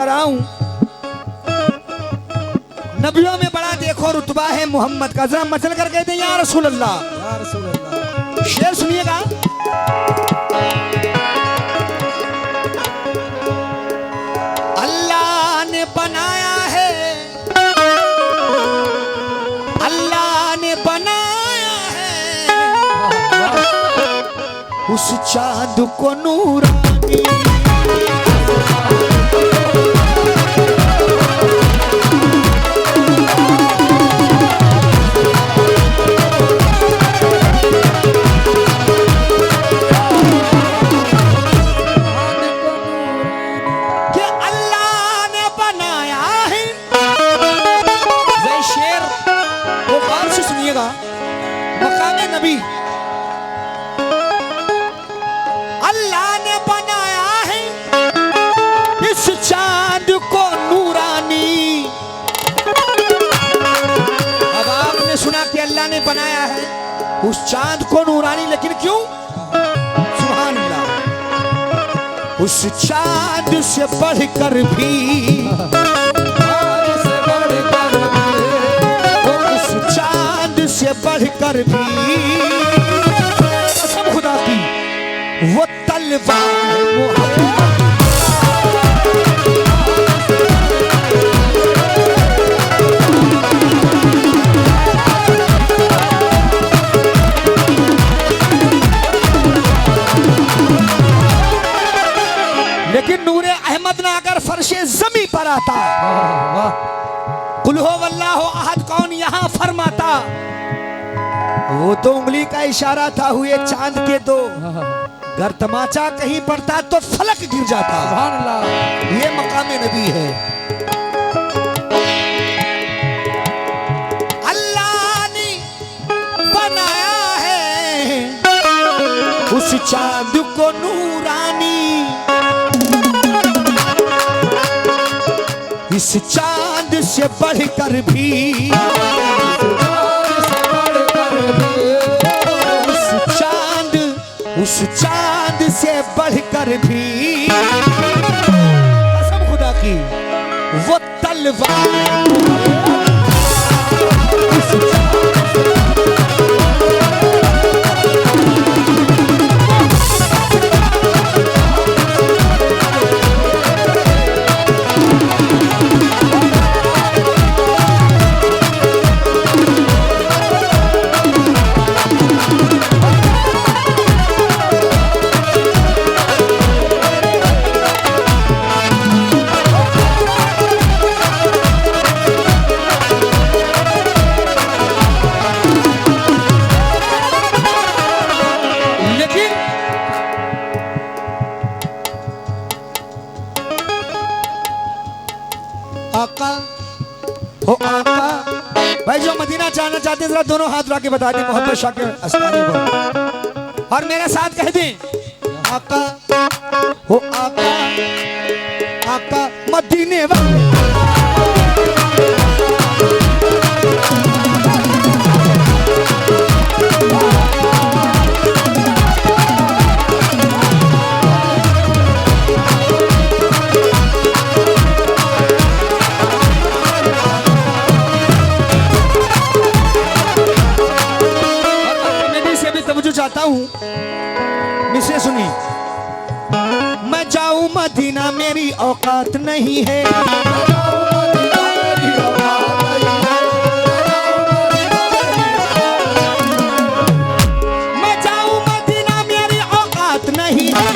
बता रहा हूं, नबियों में बड़ा देखो रुतबा है मोहम्मद का। जरा मचल कर कहते हैं या रसूल अल्लाह, या रसूल अल्लाह। शेर सुनिएगा। अल्लाह ने बनाया है, अल्लाह ने बनाया है उस चांद को नूरानी। मकामे नबी, अल्लाह ने बनाया है इस चांद को नूरानी। अब आपने सुना कि अल्लाह ने बनाया है उस चांद को नूरानी, लेकिन क्यों? सुभान अल्लाह। उस चांद से बढ़कर भी, से बढ़कर भी कसम खुदा की वो तलवार मोहब्बत। लेकिन नूरे अहमद ना अगर फर्शे जमी पर आता, कुल हो वल्लाहु अहद कौन यहाँ फरमाता, वो तो उंगली का इशारा था हुए चांद के दो, अगर तमाचा कहीं पड़ता तो फलक गिर जाता। सुभान अल्लाह। ये मकामे नबी है। अल्लाह ने बनाया है उस चांद को नूरानी, इस चांद से बढ़कर भी, उस चांद से बढ़कर भी कसम खुदा की वो तलवार। आका हो आका, भाई जो मदीना जाना चाहते हैं जरा दोनों हाथ उठा के बता दें मोहब्बत शाह के अस्तारी पर, और मेरे साथ कह दें आका हो आका, आका मदीने वाले। चाहता हूं मिसे सुनी, मैं जाऊं मदीना मेरी औकात नहीं है, मैं जाऊं मदीना मेरी औकात नहीं है,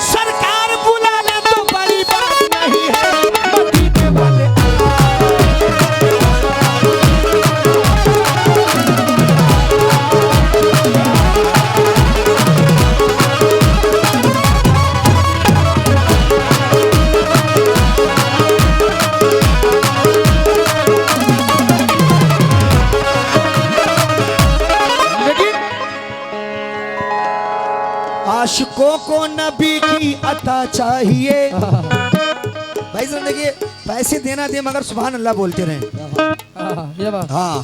सरकार बुला ले तो बड़ी बात नहीं है। आशिकों को नबी की अता चाहिए। भाई जरा देखिए, पैसे देना दे मगर सुभान अल्लाह बोलते रहे। ये बात। हाँ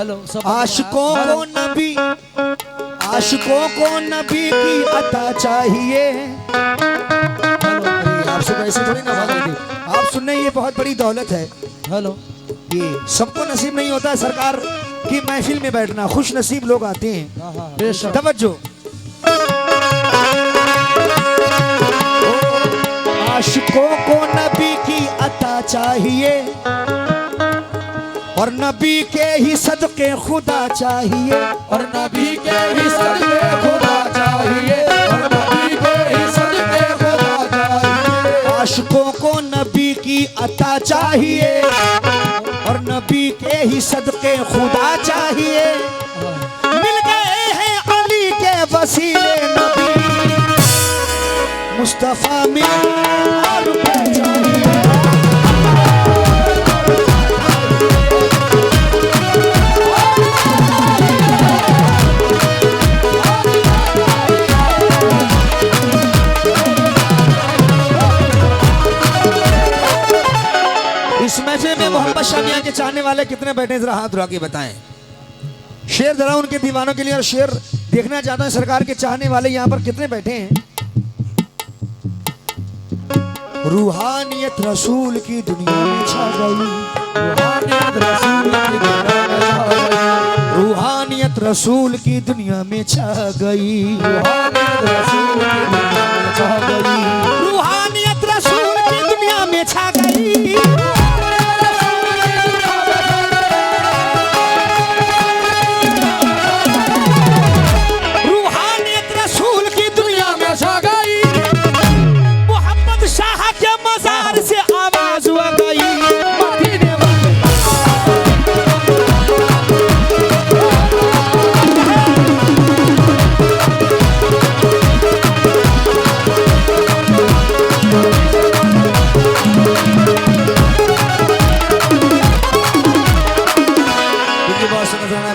हेलो आशिकों को नबी की अता चाहिए। आपसे वैसे थोड़ी ना बात होती। आप सुनने ये बहुत बड़ी दौलत है। हेलो ये सबको नसीब नहीं होता है सरकार की महफिल में बैठना, खुश नसीब लोग आते हैं। बेशक तवज्जो। आशिकों को नबी की अता चाहिए और नबी के ही सदके खुदा चाहिए, और नबी के ही सदके खुदा चाहिए, और नबी के ही सदके खुदा चाहिए। आशिकों को नबी की अता चाहिए और नबी के ही सदके खुदा चाहिए। मिल गए हैं अली के वसीले नबी मुस्तफा में और चाहिए। इस महफिल में मोहम्मद शामिया के चाहने वाले कितने बैठे जरा हाथ उठा के बताएं। शेर जरा उनके दीवानों के लिए और शेर देखना चाहता हूं सरकार के चाहने वाले यहाँ पर कितने बैठे हैं। रूहानियत रसूल की दुनिया में छा गई, रूहानियत रसूल की दुनिया में छा गई, रूहानियत रसूल की दुनिया में छा गई, रूहानियत रसूल की दुनिया में छा गई, रूहानियत रसूल की दुनिया में छा गई। रूहानियत रसूल की दुनिया में छा गई। मोहम्मद शाह के मजार से आवाज आ गई, मदीने वाले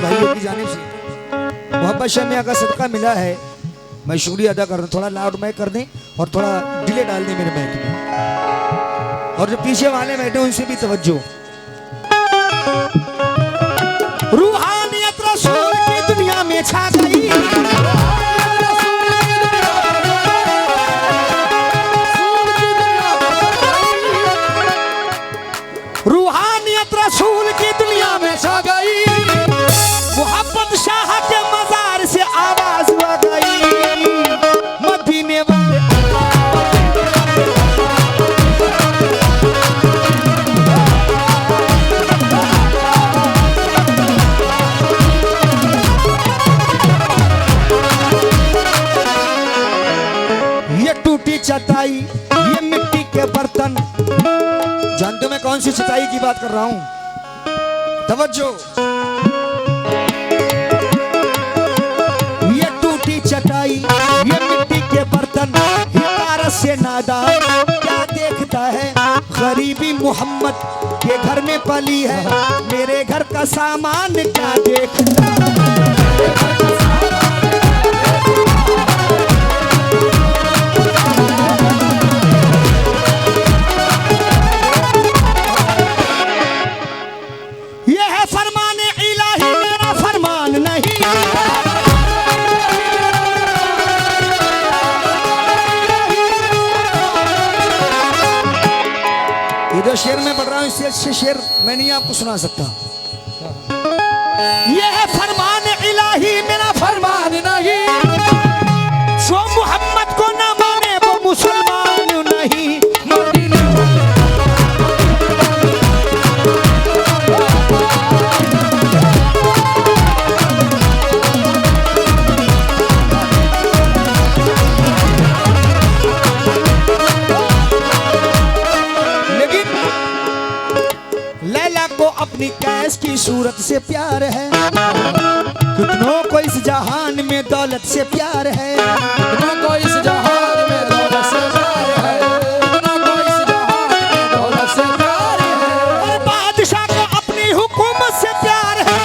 भाइयों की जानिब से मोहब्बत शामिया का सदका मिला है। मैं शुक्रिया अदा कर रहा हूँ। थोड़ा लाउड माइक कर दें और थोड़ा डिले डाल दें मेरे माइक में, और जो पीछे वाले बैठे उनसे भी तवज्जो। रूहानियत रसूल की दुनिया में छा गई, रूहानियत रसूल की दुनिया में छा गई। मोहम्मद शाह के मजार से आवाज आ गई, मदीने वाले ये टूटी चटाई, ये मिट्टी के बर्तन। जानते हो मैं कौन सी चटाई की बात कर रहा हूं? तवज्जो। ये टूटी चटाई, ये मिट्टी के बर्तन, हिकारत से नादान क्या देखता है। गरीबी मोहम्मद के घर में पली है, मेरे घर का सामान क्या देखता है। ये है फरमाने इलाही, मेरा फरमान नहीं। ये जो शेर मैं पढ़ रहा हूँ इससे अच्छे शेर मैं नहीं आपको सुना सकता। ये है फरमान इलाही, मेरा फरमान नहीं। जो मोहम्मद को न माने वो मुसलमान नहीं। अपनी कैस की सूरत से प्यार है, कितनों को इस जहान में दौलत से प्यार है, कितनों को इस जहान में दौलत से प्यार है, कितनों को इस जहान में दौलत से प्यार है। और बादशाह को अपनी हुकूमत से प्यार है,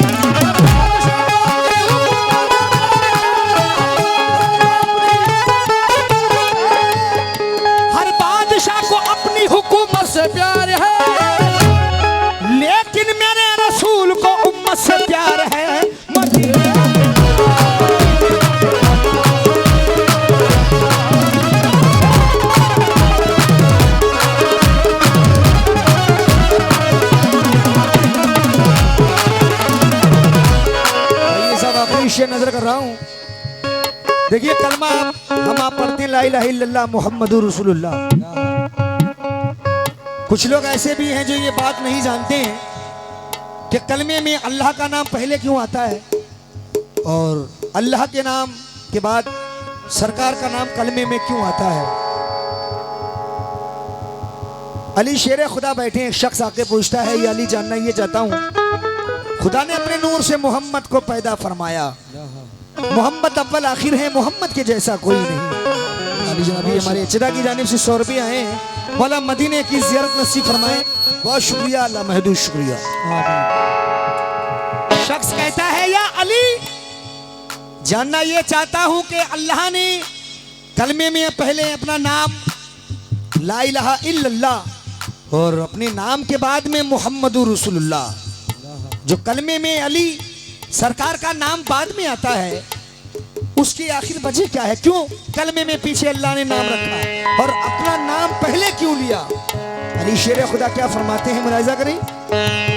हर बादशाह को अपनी हुकूमत से प्यार है, लेकिन मेरे रसूल को उम्मत से प्यार है। रहा हूँ। देखिए कलमा हम आप पढ़ते हैं ला इलाहा इल्लल्लाह मुहम्मदुर रसूलुल्लाह। कुछ लोग ऐसे भी हैं जो ये बात नहीं जानते हैं कि कलमे में अल्लाह का नाम पहले क्यों आता है और अल्लाह के नाम के बाद सरकार का नाम कलमे में क्यों आता है। अली शेर खुदा बैठे हैं, एक शख्स आके पूछता है ये अली जानना ये चाहता हूँ, खुदा ने अपने नूर से मोहम्मद को पैदा फरमाया, मोहम्मद अव्वल आखिर है, मोहम्मद के जैसा कोई नहीं। अभी हमारे चिदा की जानिब से 100 रुपये आए हैं, मौला मदीने की ज़ियारत नसीब फरमाए। बहुत शुक्रिया, अल्लाह महदूद शुक्रिया। शख्स कहता है या अली जानना ये चाहता हूं कि अल्लाह ने कलमे में पहले अपना नाम ला इलाहा इल्लल्लाह और अपने नाम के बाद में मुहम्मदुर रसूलुल्लाह, जो कलमे में अली सरकार का नाम बाद में आता है, उसकी आखिर वजह क्या है? क्यों कलमे में पीछे अल्लाह ने नाम रखा और अपना नाम पहले क्यों लिया? अली शेर खुदा क्या फरमाते हैं, मुलाहिजा करें।